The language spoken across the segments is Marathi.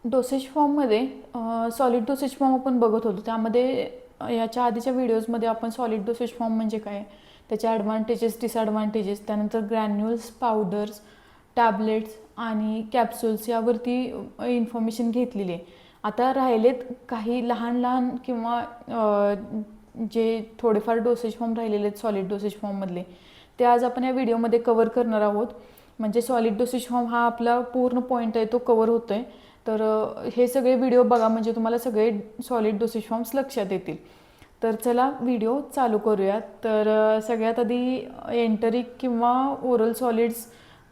डोसेज फॉर्ममध्ये सॉलिड डोसेज फॉर्म आपण बघत होतो. त्यामध्ये याच्या आधीच्या व्हिडिओजमध्ये आपण सॉलिड डोसेज फॉर्म म्हणजे काय, त्याचे ॲडव्हान्टेजेस, डिसॲडव्हान्टेजेस, त्यानंतर ग्रॅन्युल्स, पावडर्स, टॅबलेट्स आणि कॅप्सूल्स यावरती इन्फॉर्मेशन घेतलेली आहे. आता राहिलेत काही लहान लहान किंवा जे थोडेफार डोसेज फॉर्म राहिलेले आहेत सॉलिड डोसेज फॉर्ममधले, ते आज आपण या व्हिडिओमध्ये कवर करणार आहोत. म्हणजे सॉलिड डोसेज फॉर्म हा आपला पूर्ण पॉईंट आहे तो कवर होतो आहे. तर हे सगळे व्हिडिओ बघा म्हणजे तुम्हाला सगळे सॉलिड डोसेज फॉर्म्स लक्षात येतील. तर चला व्हिडिओ चालू करूयात. तर सगळ्यात आधी एंटरिक किंवा ओरल सॉलिड्स,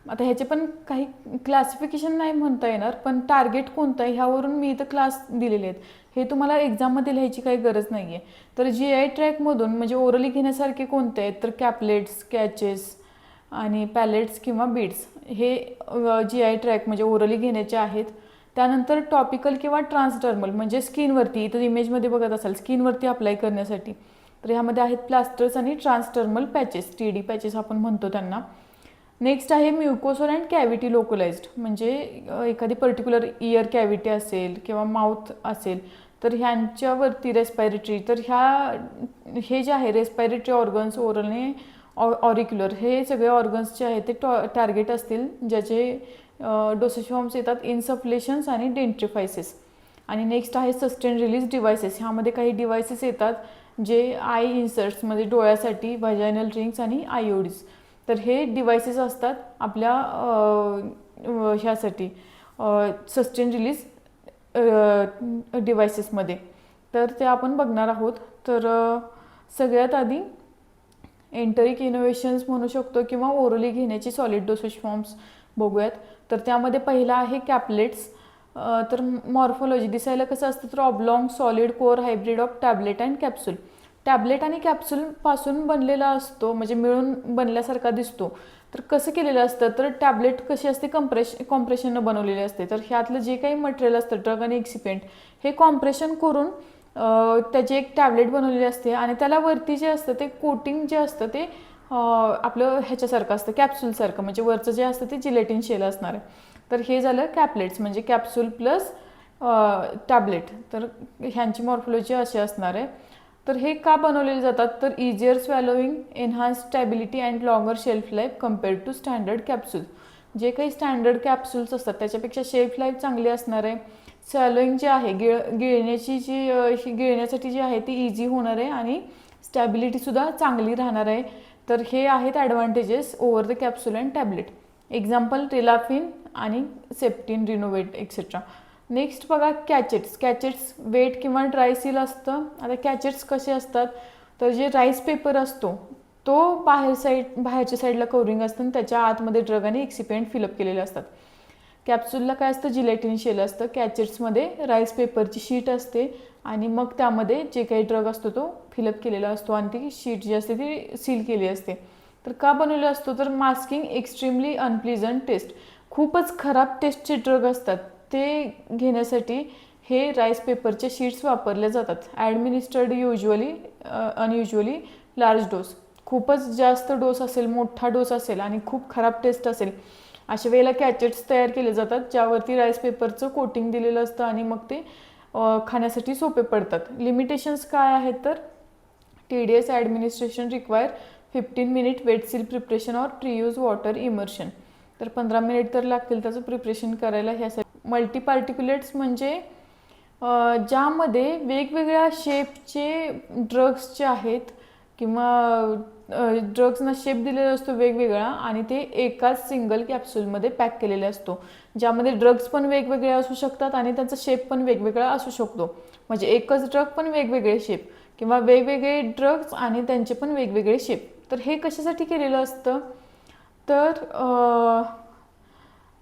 आता ह्याचे पण काही क्लासिफिकेशन नाही म्हणता येणार, पण टार्गेट कोणतं आहे ह्यावरून मी इथं क्लास दिलेले आहेत. हे तुम्हाला एक्झाममध्ये लिहायची काही गरज नाही आहे. तर GI ट्रॅकमधून म्हणजे ओरली घेण्यासारखे कोणते आहेत तर कॅपलेट्स, कॅचेस आणि पॅलेट्स किंवा बीड्स हे GI ट्रॅक म्हणजे ओरली घेण्याचे आहेत. त्यानंतर टॉपिकल किंवा ट्रान्सडर्मल म्हणजे स्किनवरती, इथं इमेजमध्ये बघत असाल स्किनवरती अप्लाय करण्यासाठी, तर ह्यामध्ये आहेत प्लास्टर्स आणि ट्रान्सडर्मल पॅचेस, TD पॅचेस आपण म्हणतो त्यांना. नेक्स्ट आहे म्युकोसोल अँड कॅव्हिटी लोकलाइज्ड, म्हणजे एखादी पर्टिक्युलर इयर कॅव्हिटी असेल किंवा माउथ असेल तर ह्यांच्यावरती रेस्पायरेटरी, तर हे जे आहे रेस्पायरेटरी ऑर्गन्स, ओरलने ऑरिक्युलर, हे सगळे ऑर्गन्स जे आहेत ते टार्गेट असतील ज्याचे डोसेज फॉर्म्स येतात इन्सफ्लेशन्स आणि डेंट्रिफायसिस. आणि नेक्स्ट आहे सस्टेन रिलीज डिव्हायसेस. ह्यामध्ये काही डिव्हायसेस येतात जे आय इन्सर्ट्स म्हणजे डोळ्यासाठी, व्हाजायनल रिंग्स आणि आयोडीज, तर हे डिव्हायसेस असतात आपल्या ह्यासाठी सस्टेन रिलीज डिव्हायसेसमध्ये. तर ते आपण बघणार आहोत. तर सगळ्यात आधी एंटरिक इनोव्हेशन्स म्हणू शकतो किंवा ओरली घेण्याची सॉलिड डोसेज फॉर्म्स बघूयात. तर त्यामध्ये पहिला आहे कॅपलेट्स. तर मॉर्फोलॉजी दिसायला कसं असतं तर oblong solid core hybrid of tablet and capsule. Tablet आणि कॅप्सूलपासून बनलेला असतो म्हणजे मिळून बनल्यासारखा दिसतो. तर कसं केलेलं असतं तर टॅबलेट कशी असते कॉम्प्रेशननं बनवलेली असते. तर ह्यातलं जे काही मटेरियल असतं ड्रग आणि एक्सिपेंट हे कॉम्प्रेशन करून त्याची एक टॅबलेट बनवलेली असते आणि त्याला वरती जे असतं ते कोटिंग जे असतं ते आपलं ह्याच्यासारखं असतं कॅप्सूलसारखं, म्हणजे वरचं जे असतं ते जिलेटिन शेल असणार आहे. तर हे झालं कॅपलेट्स म्हणजे कॅप्सूल प्लस टॅबलेट. तर ह्यांची मॉर्फोलॉजी अशी असणार आहे. तर हे का बनवलेले जातात तर easier swallowing, enhance stability and longer shelf life compared to standard capsule. जे काही स्टँडर्ड कॅप्सूल्स असतात त्याच्यापेक्षा शेल्फ लाईफ चांगली असणार आहे. स्वॅलोईंग जे आहे गिळण्याची गिळण्यासाठी जी आहे ती इझी होणार आहे आणि स्टॅबिलिटीसुद्धा चांगली राहणार आहे. तर हे आहेत advantages over the capsule and tablet. Example रिलाफिन आणि सेप्टिन, रिनोवेट एक्सेट्रा. नेक्स्ट बघा कॅचेट्स. कॅचेट्स वेट किंवा ड्राय सील असतं. आता कॅचेट्स कसे असतात तर जे राईस पेपर असतो तो बाहेरच्या साईडला कवरिंग असतं आणि त्याच्या आतमध्ये ड्रग आणि एक्सिपेंट फिलअप केलेले असतात. कॅप्सूलला काय असतं जिलेटिन शेल असतं. कॅचेट्समध्ये राईस पेपरची शीट असते आणि मग त्यामध्ये जे काही ड्रग असतो तो फिलअप केलेला असतो आणि ती शीट जी असते ती सील केली असते. तर का बनवलं असतो तर मास्किंग एक्स्ट्रीमली अनप्लिझंट टेस्ट, खूपच खराब टेस्टचे ड्रग असतात ते घेण्यासाठी हे राईस पेपरचे शीट्स वापरले जातात. ॲडमिनिस्टर्ड अनयुज्युअली लार्ज डोस, खूपच जास्त डोस असेल, मोठा डोस असेल आणि खूप खराब टेस्ट असेल अशा वेळेला कॅचेट्स तयार केले जातात ज्यावरती राईस पेपरचं कोटिंग दिलेलं असतं आणि मग ते खाण्यासाठी सोपे पडतात. लिमिटेशन्स काय आहेत तर TDS administration require 15 minute wait seal preparation और प्रीयूज वॉटर इमर्शन. तर 15 मिनिट तर लागतील त्याचं प्रिपरेशन करायला. ह्यासाठी मल्टीपार्टिक्युलेट्स म्हणजे ज्यामध्ये वेगवेगळ्या शेपचे ड्रग्स जे आहेत किंवा ड्रग्सना शेप दिलेला असतो वेगवेगळा आणि ते एकाच सिंगल कॅप्सूलमध्ये पॅक केलेले असतो, ज्यामध्ये ड्रग्स पण वेगवेगळे असू शकतात आणि त्यांचा शेप पण वेगवेगळा असू शकतो. म्हणजे एकच ड्रग पण वेगवेगळे शेप किंवा वेगवेगळे ड्रग्स आणि त्यांचे पण वेगवेगळे शेप. तर हे कशासाठी केलेलं असतं तर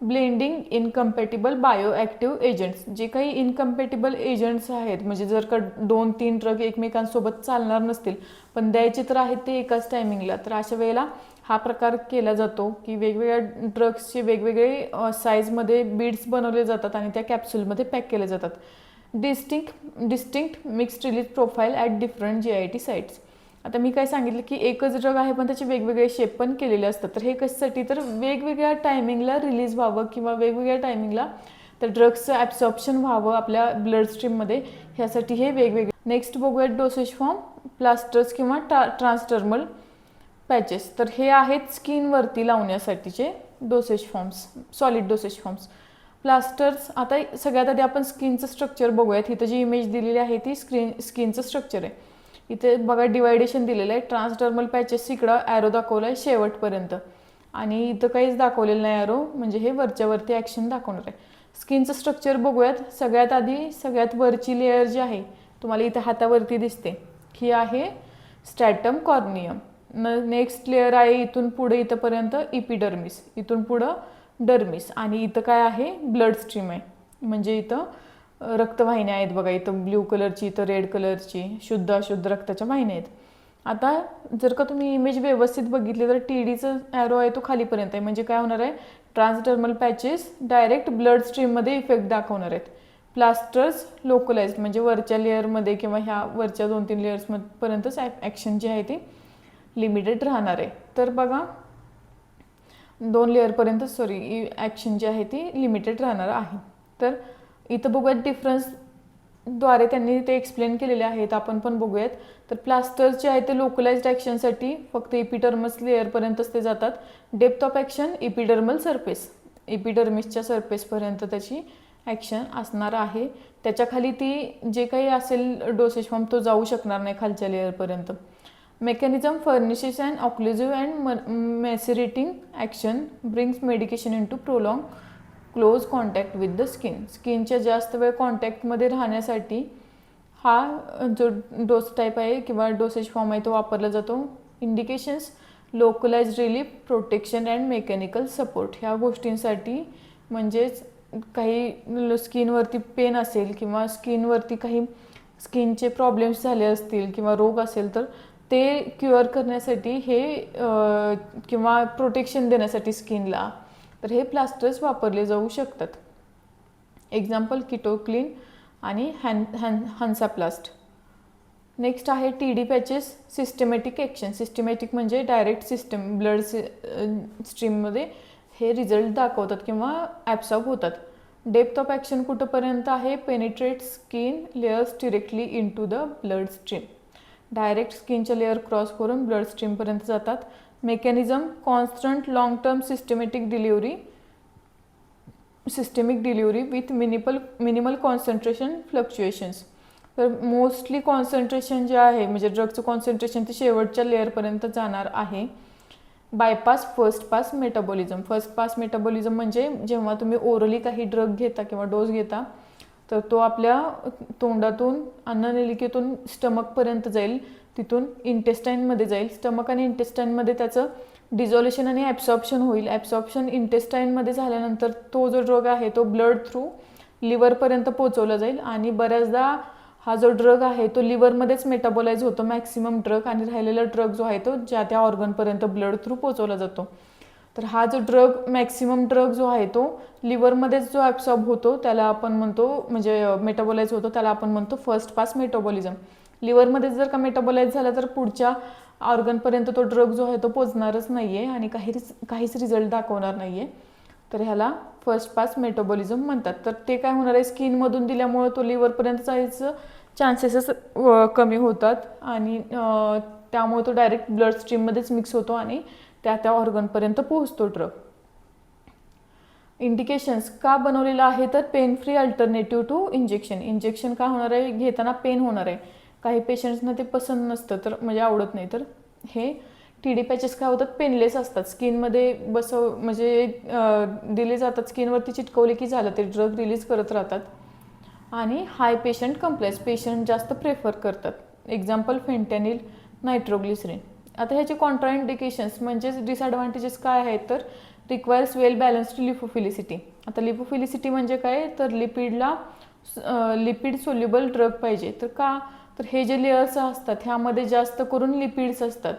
ब्लेंडिंग इनकम्पॅटिबल बायोॲक्टिव्ह एजंट्स. जे काही इनकम्पॅटिबल एजंट्स आहेत म्हणजे जर का 2-3 ड्रग एकमेकांसोबत चालणार नसतील पण द्यायचे तर आहेत ते एकाच टायमिंगला, तर अशा वेळेला हा प्रकार केला जातो की वेगवेगळ्या ड्रग्सचे वेगवेगळे साईजमध्ये बीड्स बनवले जातात आणि त्या कॅप्सूलमध्ये पॅक केले जातात. Distinct mixed release profile at different GIT sites. आता मी काय सांगितलं की एकच ड्रग आहे पण त्याचे वेगवेगळे शेप पण केलेले असतात. तर हे कशासाठी तर वेगवेगळ्या टायमिंगला रिलीज व्हावं किंवा वेगवेगळ्या टायमिंगला तर ड्रग्सचं ॲब्सॉर्प्शन व्हावं आपल्या ब्लड स्ट्रीममध्ये, ह्यासाठी हे वेगवेगळे. नेक्स्ट बघूयात डोसेज फॉर्म. प्लास्टर्स किंवा ट्रान्सडर्मल पॅचेस. तर हे आहेत स्किनवरती लावण्यासाठीचे dosage forms, solid dosage forms. Plasters, आता सगळ्यात आधी आपण स्किनचं स्ट्रक्चर बघूयात. इथं जी इमेज दिलेली आहे ती स्किनचं स्ट्रक्चर आहे. इथे बघा डिवायडेशन दिलेलं आहे. ट्रान्सडर्मल पॅचेस इकडं ॲरो दाखवला आहे शेवटपर्यंत, आणि इथं काहीच दाखवलेलं नाही ॲरो, म्हणजे हे वरच्यावरती ॲक्शन दाखवणार आहे. स्किनचं स्ट्रक्चर बघूयात. सगळ्यात आधी सगळ्यात वरची लेअर जी आहे तुम्हाला इथं हातावरती दिसते, ही आहे स्ट्रॅटम कॉर्नियम. नेक्स्ट लेअर आहे इथून पुढे इथंपर्यंत इपिडर्मिस, इथून पुढं डर्मिस, आणि इथं काय आहे ब्लड स्ट्रीम आहे, म्हणजे इथं रक्तवाहिन्या आहेत बघा. इथं ब्ल्यू कलरची, इथं रेड कलरची शुद्ध अशुद्ध रक्ताच्या वाहिन्या आहेत. आता जर का तुम्ही इमेज व्यवस्थित बघितली तर TDचं ॲरो आहे तो खालीपर्यंत आहे, म्हणजे काय होणार आहे, ट्रान्सडर्मल पॅचेस डायरेक्ट ब्लड स्ट्रीममध्ये इफेक्ट दाखवणार आहेत. प्लास्टर्स लोकलाइज्ड, म्हणजे वरच्या लेअरमध्ये किंवा ह्या वरच्या 2-3 लेअर्सपर्यंतच ॲक्शन जी आहे ती लिमिटेड राहणार आहे. तर बघा 2 लेअरपर्यंत ॲक्शन जी आहे ती लिमिटेड राहणार आहे. तर इथं बघूयात डिफरन्सद्वारे त्यांनी ते एक्सप्लेन केलेले आहेत, आपण पण बघूयात. तर प्लास्टर्स जे आहे ते लोकलाइज्ड ॲक्शनसाठी फक्त इपिडर्मस लेअरपर्यंतच ते जातात. Depth of action epidermal surface, इपिडर्मिसच्या सरफेसपर्यंत त्याची ॲक्शन असणार आहे. त्याच्याखाली ती जे काही असेल डोसेज फॉर्म तो जाऊ शकणार नाही खालच्या लेअरपर्यंत. Mechanism furnishes and occlusive and macerating action brings medication into prolong close contact with the skin. स्किनच्या जास्त वेळ कॉन्टॅक्टमध्ये राहण्यासाठी हा जो डोस टाईप आहे किंवा डोसेज फॉर्म आहे तो वापरला जातो. Indications localised relief, protection and mechanical support. ह्या गोष्टींसाठी, म्हणजेच काही स्किनवरती पेन असेल किंवा स्किनवरती काही स्किनचे प्रॉब्लेम्स झाले असतील किंवा रोग असेल तर ते क्युअर करण्यासाठी हे किंवा प्रोटेक्शन देण्यासाठी स्किनला, तर हे प्लास्टर्स वापरले जाऊ शकतात. एक्झाम्पल किटोक्लीन आणि हन्साप्लास्ट. नेक्स्ट आहे TD patches systematic action. Systematic म्हणजे डायरेक्ट सिस्टम ब्लड स्ट्रीममध्ये हे रिझल्ट दाखवतात किंवा ॲब्सॉर्ब होतात. डेप्थ ऑफ ॲक्शन कुठंपर्यंत आहे, penetrate skin layers directly into the blood stream. Direct स्किनच्या लेअर क्रॉस करून ब्लड स्ट्रीमपर्यंत जातात. Mechanism constant long term systematic delivery with minimal concentration fluctuations. तर मोस्टली कॉन्सन्ट्रेशन जे आहे, म्हणजे ड्रगचं कॉन्सन्ट्रेशन ते शेवटच्या लेअरपर्यंत जाणार आहे. Bypass first pass metabolism. First pass metabolism म्हणजे जेव्हा तुम्ही ओरली काही ड्रग घेता किंवा डोस घेता तर तो आपल्या तोंडातून अन्ननलिकेतून स्टमकपर्यंत जाईल, तिथून इंटेस्टाईनमध्ये जाईल. स्टमक आणि इंटेस्टाईनमध्ये त्याचं डिझॉल्युशन आणि ॲब्सॉर्प्शन होईल. ॲब्सॉर्प्शन इंटेस्टाईनमध्ये झाल्यानंतर तो जो ड्रग आहे तो ब्लड थ्रू लिव्हरपर्यंत पोचवला जाईल, आणि बऱ्याचदा हा जो ड्रग आहे तो लिव्हरमध्येच मेटाबोलाइज होतो मॅक्सिमम ड्रग, आणि राहिलेला ड्रग जो आहे तो ज्या त्या ऑर्गनपर्यंत ब्लड थ्रू पोचवला जातो. तर हा जो ड्रग मॅक्सिमम ड्रग जो आहे तो लिव्हरमध्येच जो ॲब्सॉर्ब होतो त्याला आपण म्हणतो, म्हणजे मेटाबोलाइज होतो त्याला आपण म्हणतो फर्स्ट पास मेटाबॉलिझम. लिव्हरमध्येच जर का मेटाबोलाइज झाला तर पुढच्या ऑर्गनपर्यंत तो ड्रग जो आहे तो पोचणारच नाही आहे आणि काहीच रिझल्ट दाखवणार नाही आहे. तर ह्याला फर्स्ट पास मेटाबॉलिझम म्हणतात. तर ते काय होणार आहे, स्किनमधून दिल्यामुळं तो लिव्हरपर्यंत जायचं चान्सेसच कमी होतात, आणि त्यामुळे तो डायरेक्ट ब्लड स्ट्रीममध्येच मिक्स होतो आणि त्या ऑर्गनपर्यंत पोहोचतो ड्रग. इंडिकेशन्स का बनवलेलं आहे तर pain free alternative to injection. Injection का होणार आहे, घेताना पेन होणार आहे. काही पेशंट्सना ते पसंत नसतं, तर म्हणजे आवडत नाही. तर हे TD पॅचेस काय होतात, पेनलेस असतात, स्किनमध्ये म्हणजे दिले जातात, स्किनवरती चिटकवले की झालं, ते ड्रग रिलीज करत राहतात. आणि हाय पेशंट कंप्लेक्स, पेशंट जास्त प्रेफर करतात. Example fentanyl, nitroglycerin. आता ह्याचे कॉन्ट्राइंडिकेशन्स म्हणजेच डिसॲडव्हान्टेजेस काय आहेत तर रिक्वायर्स वेल बॅलन्स्ड लिपोफिलिसिटी. आता लिपोफिलिसिटी म्हणजे काय तर लिपिड सोल्युबल ड्रग पाहिजे. तर का तर हे जे लेयर्स असतात ह्यामध्ये जास्त करून लिपिड्स असतात.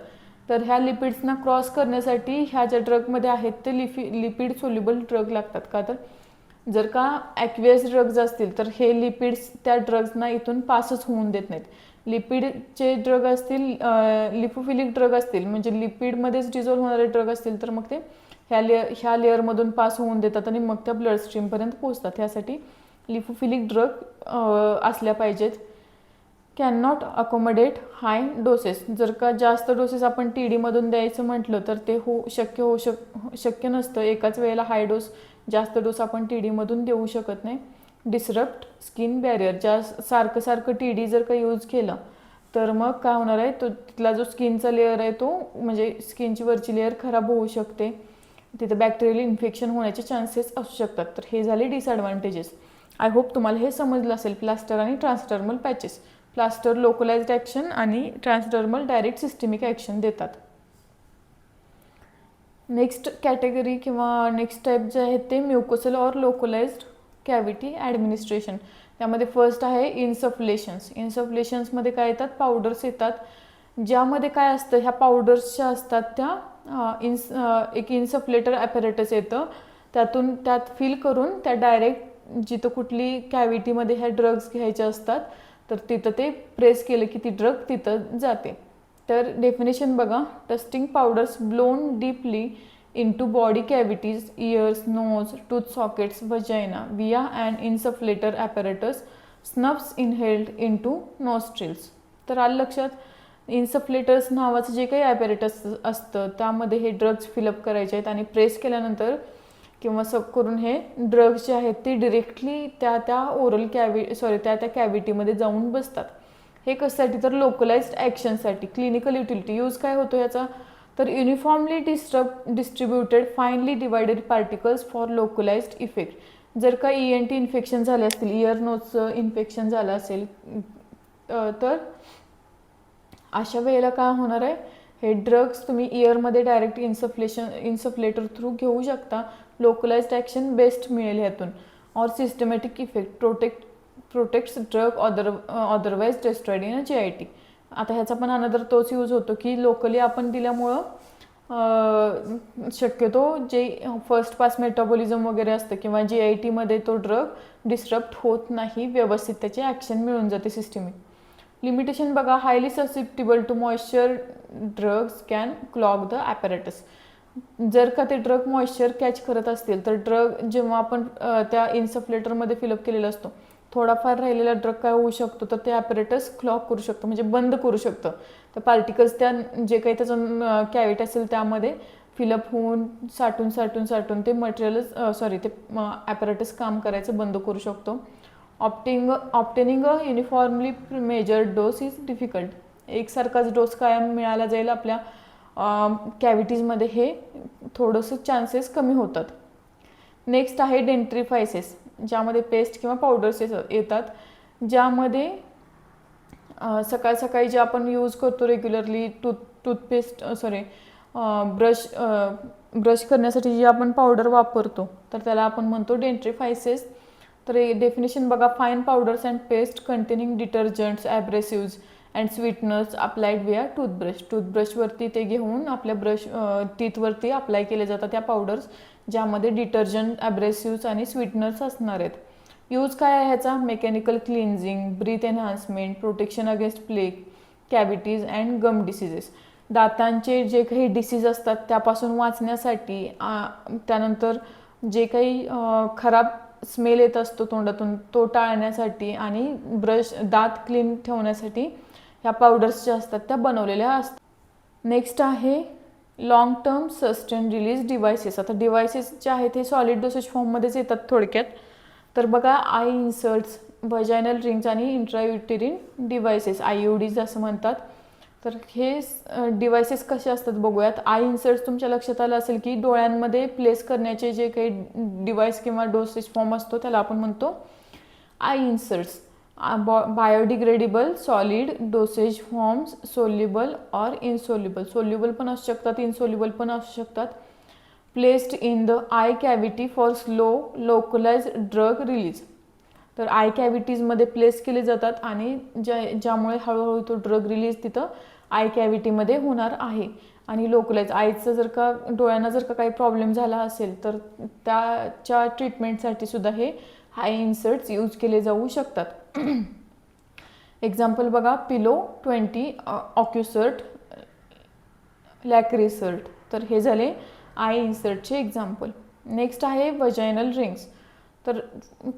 तर ह्या लिपिड्सना क्रॉस करण्यासाठी ह्या ज्या ड्रगमध्ये आहेत ते लिपिड सोल्युबल ड्रग लागतात. का तर जर का ॲक्वियस ड्रग्ज असतील तर हे लिपिड्स त्या ड्रग्जना इथून पासच होऊन देत नाहीत. लिपिडचे ड्रग असतील, लिपोफिलिक ड्रग असतील म्हणजे लिपिडमध्येच डिझॉल्व्ह होणारे ड्रग असतील तर मग ते ह्या लेअरमधून पास होऊन देतात आणि मग त्या ब्लड स्ट्रीमपर्यंत पोहोचतात. ह्यासाठी लिफोफिलिक ड्रग असल्या पाहिजेत. Can not accommodate high doses. जर का जास्त डोसेस आपण TDमधून द्यायचं म्हटलं तर ते शक्य नसतं. एकाच वेळेला हाय डोस जास्त डोस आपण TDमधून देऊ शकत नाही. Disrupt skin barrier. सारखं TD जर का यूज केलं तर मग काय होणार आहे, तो तिथला जो स्किनचा लेअर आहे तो म्हणजे स्किनची वरची लेअर खराब होऊ शकते. तिथं बॅक्टेरियल इन्फेक्शन होण्याचे चान्सेस असू शकतात. तर हे झाले डिसॲडव्हान्टेजेस. आय होप तुम्हाला हे समजलं असेल. प्लास्टर आणि ट्रान्सडर्मल पॅचेस. प्लास्टर लोकलाइज्ड ॲक्शन आणि ट्रान्सडर्मल डायरेक्ट सिस्टमिक ॲक्शन देतात. नेक्स्ट कॅटेगरी किंवा नेक्स्ट टाईप जे आहेत ते म्युकोसल ऑर लोकलाइज्ड कॅव्हिटी ॲडमिनिस्ट्रेशन. त्यामध्ये फर्स्ट आहे इन्सफलेशन्स. इन्सफलेशन्समध्ये काय येतात, पावडर्स येतात. ज्यामध्ये काय असतं, ह्या पावडर्सच्या असतात त्या एक इन्सफलेटर ॲपॅरेटस येतं. त्यात फिल करून त्या डायरेक्ट जिथं कुठली कॅव्हिटीमध्ये ह्या ड्रग्स घ्यायच्या असतात तर तिथं ते प्रेस केलं की ती ड्रग तिथं जाते. तर डेफिनेशन बघा. Dusting powders blown deeply into body cavities, ears, nose, tooth sockets, vagina via an insufflator apparatus, snuffs inhaled into nostrils. तर आलं लक्षात. इन्सफ्लेटर्स नावाचं जे काही ॲपॅरेटस असतं त्यामध्ये हे ड्रग्ज फिलअप करायचे आहेत आणि प्रेस केल्यानंतर किंवा सक करून हे ड्रग्ज जे आहेत ते डिरेक्टली त्या ओरल त्या कॅव्हिटीमध्ये जाऊन बसतात. हे कशासाठी, तर लोकलाइज्ड ॲक्शनसाठी. क्लिनिकल युटिलिटी यूज काय होतो याचा, तर uniformly distributed finely divided particles for localised effect. जर का ENT इन्फेक्शन झाले असतील, इयर नोजचं इन्फेक्शन झालं असेल तर अशा वेळेला काय होणार आहे, हे ड्रग्स तुम्ही इयरमध्ये डायरेक्ट इन्सफ्लेटर थ्रू घेऊ शकता. लोकलाइज्ड ॲक्शन बेस्ट मिळेल ह्यातून. Or systematic effect protects drug otherwise destroyed in GIT. आता ह्याचा पण अनदर तोच यूज होतो की लोकली आपण दिल्यामुळं शक्यतो जे फर्स्ट पास मेटाबॉलिझम वगैरे असतं किंवा GITमध्ये तो ड्रग डिस्टर्ब होत नाही, व्यवस्थित त्याची ॲक्शन मिळून जाते सिस्टमिक. लिमिटेशन बघा. Highly susceptible to moisture drugs can clog the apparatus. जर का ते ड्रग मॉइश्चर कॅच करत असतील तर ड्रग जेव्हा आपण त्या इन्सफ्लेटरमध्ये फिलअप केलेला असतो, थोडाफार राहिलेला ड्रग काय होऊ शकतो, तर ते ॲपॅरेटस क्लॉग करू शकतं, म्हणजे बंद करू शकतं. तर पार्टिकल्स त्या जे काही त्याचं कॅव्हिटी असेल त्यामध्ये फिलअप होऊन साठून ते ते ॲपॅरेटस काम करायचं बंद करू शकतो. Obtaining a uniformly measured dose is difficult. एकसारखाच डोस कायम मिळाला जाईल आपल्या कॅव्हिटीजमध्ये, हे थोडंसं चान्सेस कमी होतात. नेक्स्ट आहे डेंट्रिफायसेस, ज्यामध्ये पेस्ट किंवा पावडर्स येतात, ज्यामध्ये सकाळी जे आपण यूज करतो रेग्युलरली ब्रश करण्यासाठी जी आपण पावडर वापरतो तर त्याला आपण म्हणतो डेंट्रिफायसेस. तर डेफिनेशन बघा. Fine powders and paste containing detergents, abrasives and sweeteners applied via टूथब्रशवरती ते घेऊन आपल्या टीथवरती अप्लाय केले जातात त्या पावडर्स, ज्यामध्ये डिटर्जंट, ॲब्रेसिव्ज आणि स्वीटनर्स असणार आहेत. यूज काय आहे ह्याचा, mechanical cleansing, breath enhancement, protection against plaque, cavities and gum diseases. दातांचे जे काही डिसीज असतात त्यापासून वाचण्यासाठी, त्यानंतर जे काही खराब स्मेल येत असतो तोंडातून तो टाळण्यासाठी आणि दात क्लीन ठेवण्यासाठी ह्या पावडर्स ज्या असतात त्या बनवलेल्या असतात. नेक्स्ट आहे long term sustain release devices. आता डिव्हायसेस जे आहेत हे सॉलिड डोसेज फॉर्ममध्येच येतात थोडक्यात. तर बघा, आय इन्सर्ट्स, व्हजायनल रिंग्स आणि इंट्रायुटेरिन डिव्हायसेस, IUDs असं म्हणतात. तर हे डिव्हायसेस कसे असतात बघूयात. आय इन्सर्ट्स तुमच्या लक्षात आलं असेल की डोळ्यांमध्ये प्लेस करण्याचे जे काही डिव्हाइस किंवा डोसेज फॉर्म असतो त्याला आपण म्हणतो eye inserts. Biodegradable solid dosage forms, soluble or insoluble. Soluble पण असू शकतात, इनसोल्युबल पण असू शकतात. Placed in the eye cavity for slow localised drug release. तर आय कॅव्हिटीजमध्ये प्लेस केले जातात आणि ज्यामुळे हळूहळू तो ड्रग रिलीज तिथं आय कॅव्हिटीमध्ये होणार आहे. आणि लोकलाइज आयचं डोळ्यांना जर का काही प्रॉब्लेम झाला असेल तर त्याच्या ट्रीटमेंटसाठी सुद्धा हे आय इन्सर्ट्स यूज केले जाऊ शकतात. एक्झाम्पल बघा. पिलो 20, ऑक्युसर्ट, लॅक्रिसर्ट. तर हे झाले आय इन्सर्टचे एक्झाम्पल. नेक्स्ट आहे वजायनल रिंग्स. तर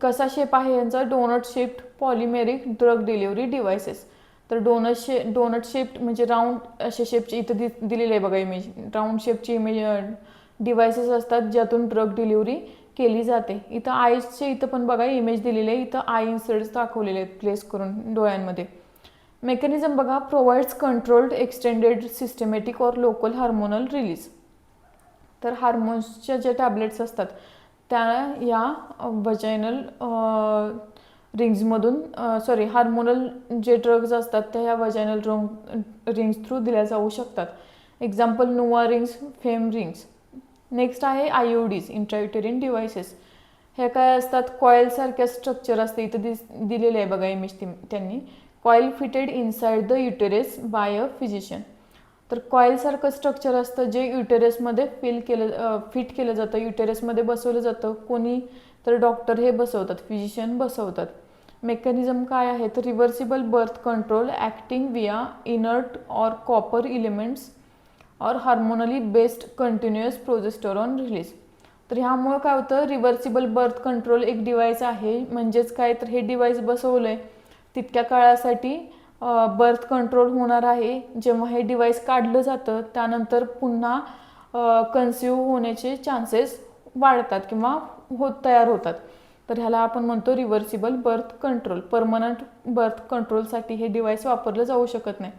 कसा शेप आहे यांचा? Donut shaped polymeric drug delivery devices. तर डोनट शेप्ड म्हणजे राऊंड अशा शेपची इथं दिलेली आहे बघा इमेज. राऊंड शेपची इमेज डिव्हायसेस असतात ज्यातून ड्रग डिलिव्हरी केली जाते. इथं आयसचे इथं पण बघा इमेज दिलेली आहे. इथं आय इन्सर्ट्स दाखवलेले आहेत प्लेस करून डोळ्यांमध्ये. मेकॅनिझम बघा, प्रोव्हाइड्स कंट्रोल्ड एक्सटेंडेड सिस्टमॅटिक और लोकल हार्मोनल रिलीज. तर हार्मोन्सच्या जे टॅबलेट्स असतात त्या या वजायनल रिंग्समधून हार्मोनल जे ड्रग्ज असतात त्या ह्या वजायनल रिंग्स थ्रू दिल्या जाऊ शकतात. एक्झाम्पल नुवा रिंग्स, फेम रिंग्स. नेक्स्ट आहे आयओडीज, इंट्रायुटेरिन डिव्हायसेस. हे काय असतात? कॉईलसारख्या स्ट्रक्चर असते. इथं दिलेले आहे बघा इमेज त्यांनी. Coil fitted inside the uterus by a physician. तर कॉईलसारखं स्ट्रक्चर असतं जे युटेरसमध्ये फिट केलं जातं, युटेरसमध्ये बसवलं जातं. कोणी? तर डॉक्टर हे बसवतात, फिजिशियन बसवतात. मेकॅनिझम काय आहे? तर रिव्हर्सिबल बर्थ कंट्रोल ॲक्टिंग विया इनर्ट और कॉपर इलिमेंट्स और हार्मोनली बेस्ड कंटिन्युअस प्रोजेस्टेरॉन रिलीज. तर ह्यामुळं काय होतं? रिव्हर्सिबल बर्थ कंट्रोल एक डिव्हाइस आहे. म्हणजेच काय? तर हे डिव्हाइस बसवलं आहे तितक्या काळासाठी बर्थ कंट्रोल होणार आहे. जेव्हा हे डिव्हाइस काढलं जातं त्यानंतर पुन्हा कन्सिव्ह होण्याचे चान्सेस वाढतात किंवा तयार होतात. तर ह्याला आपण म्हणतो reversible birth control. Permanent birth कंट्रोलसाठी हे डिव्हाइस वापरलं जाऊ शकत नाही.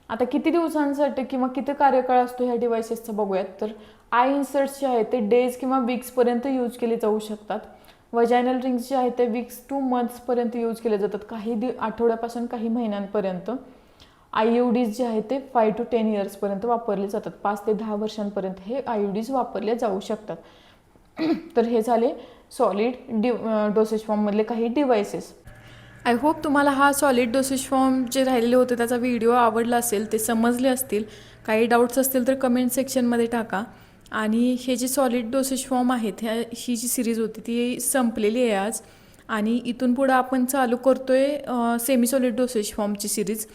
आता किती दिवसांसाठी किंवा किती कार्यकाळ असतो ह्या डिव्हाइसेसचा बघूयात. तर आय इन्सर्ट्स जे आहेत ते डेज किंवा वीक्सपर्यंत यूज केले जाऊ शकतात. वजायनल रिंग्स जे आहेत ते वीक्स टू मंथ्सपर्यंत यूज केले जातात, काही आठवड्यापासून काही महिन्यांपर्यंत. आयओडीज जे आहेत ते 5 to 10 इयर्सपर्यंत वापरले जातात. 5 ते 10 वर्षांपर्यंत हे आयओडीज वापरले जाऊ शकतात. तर हे झाले सॉलिड डोसेज फॉर्ममधले काही डिव्हायसेस. आय होप तुम्हाला हा सॉलिड डोसेज फॉर्म जे राहिलेले होते त्याचा व्हिडिओ आवडला असेल, ते समजले असतील. काही डाऊट्स असतील तर कमेंट सेक्शनमध्ये टाका. आणि हे जे सॉलिड डोसेज फॉर्म आहेत ही जी सिरीज होती ती संपलेली आहे आज. आणि इथून पुढं आपण चालू करतो आहे सेमी सॉलिड डोसेज फॉर्मची सिरीज.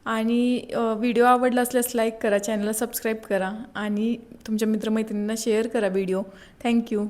आणि व्हिडिओ आवडला असल्यास लाईक करा, चॅनलला सबस्क्राईब करा आणि तुमच्या मित्रमैत्रिणींना शेअर करा व्हिडिओ. थँक्यू.